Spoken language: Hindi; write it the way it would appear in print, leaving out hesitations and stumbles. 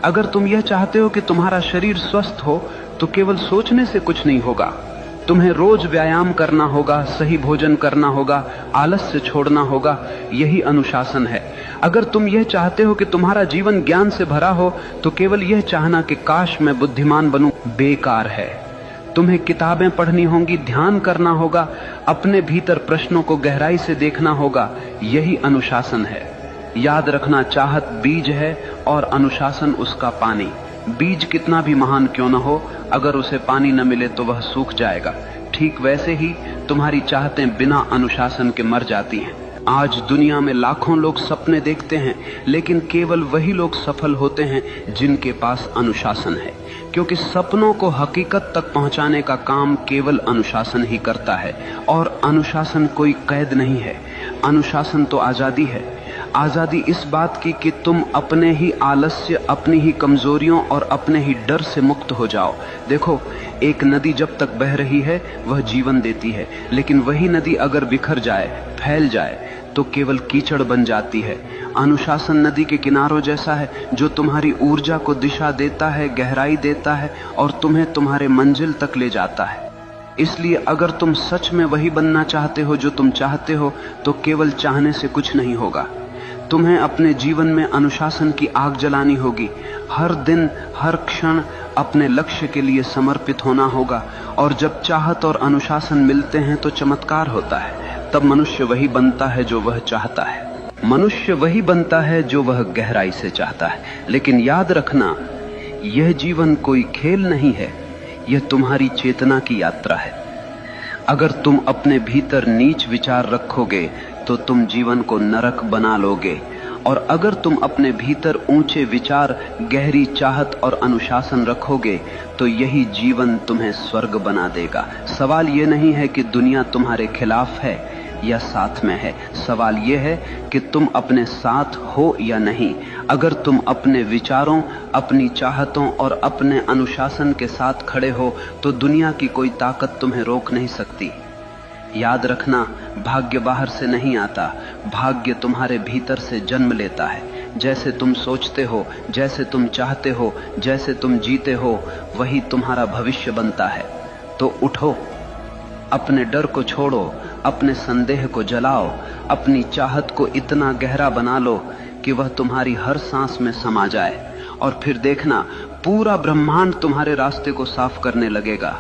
अगर तुम यह चाहते हो कि तुम्हारा शरीर स्वस्थ हो तो केवल सोचने से कुछ नहीं होगा। तुम्हें रोज व्यायाम करना होगा, सही भोजन करना होगा, आलस्य छोड़ना होगा। यही अनुशासन है। अगर तुम यह चाहते हो कि तुम्हारा जीवन ज्ञान से भरा हो तो केवल यह चाहना कि काश मैं बुद्धिमान बनूं बेकार है। तुम्हें किताबें पढ़नी होंगी, ध्यान करना होगा, अपने भीतर प्रश्नों को गहराई से देखना होगा। यही अनुशासन है। याद रखना, चाहत बीज है और अनुशासन उसका पानी। बीज कितना भी महान क्यों न हो, अगर उसे पानी न मिले तो वह सूख जाएगा। ठीक वैसे ही तुम्हारी चाहतें बिना अनुशासन के मर जाती हैं। आज दुनिया में लाखों लोग सपने देखते हैं, लेकिन केवल वही लोग सफल होते हैं जिनके पास अनुशासन है, क्योंकि सपनों को हकीकत तक पहुंचाने का काम केवल अनुशासन ही करता है। और अनुशासन कोई कैद नहीं है, अनुशासन तो आजादी है। आजादी इस बात की कि तुम अपने ही आलस्य, अपनी ही कमजोरियों और अपने ही डर से मुक्त हो जाओ। देखो, एक नदी जब तक बह रही है वह जीवन देती है, लेकिन वही नदी अगर बिखर जाए, फैल जाए तो केवल कीचड़ बन जाती है। अनुशासन नदी के किनारों जैसा है, जो तुम्हारी ऊर्जा को दिशा देता है, गहराई देता है और तुम्हें तुम्हारे मंजिल तक ले जाता है। इसलिए अगर तुम सच में वही बनना चाहते हो जो तुम चाहते हो तो केवल चाहने से कुछ नहीं होगा। तुम्हें अपने जीवन में अनुशासन की आग जलानी होगी। हर दिन, हर क्षण अपने लक्ष्य के लिए समर्पित होना होगा। और जब चाहत और अनुशासन मिलते हैं तो चमत्कार होता है। तब मनुष्य वही बनता है जो वह चाहता है। मनुष्य वही बनता है जो वह गहराई से चाहता है। लेकिन याद रखना, यह जीवन कोई खेल नहीं है, यह तुम्हारी चेतना की यात्रा है। अगर तुम अपने भीतर नीच विचार रखोगे तो तुम जीवन को नरक बना लोगे, और अगर तुम अपने भीतर ऊंचे विचार, गहरी चाहत और अनुशासन रखोगे तो यही जीवन तुम्हें स्वर्ग बना देगा। सवाल यह नहीं है कि दुनिया तुम्हारे खिलाफ है या साथ में है, सवाल यह है कि तुम अपने साथ हो या नहीं। अगर तुम अपने विचारों, अपनी चाहतों और अपने अनुशासन के साथ खड़े हो तो दुनिया की कोई ताकत तुम्हें रोक नहीं सकती। याद रखना, भाग्य बाहर से नहीं आता, भाग्य तुम्हारे भीतर से जन्म लेता है। जैसे तुम सोचते हो, जैसे तुम चाहते हो, जैसे तुम जीते हो, वही तुम्हारा भविष्य बनता है। तो उठो, अपने डर को छोड़ो, अपने संदेह को जलाओ, अपनी चाहत को इतना गहरा बना लो कि वह तुम्हारी हर सांस में समा जाए, और फिर देखना पूरा ब्रह्मांड तुम्हारे रास्ते को साफ करने लगेगा।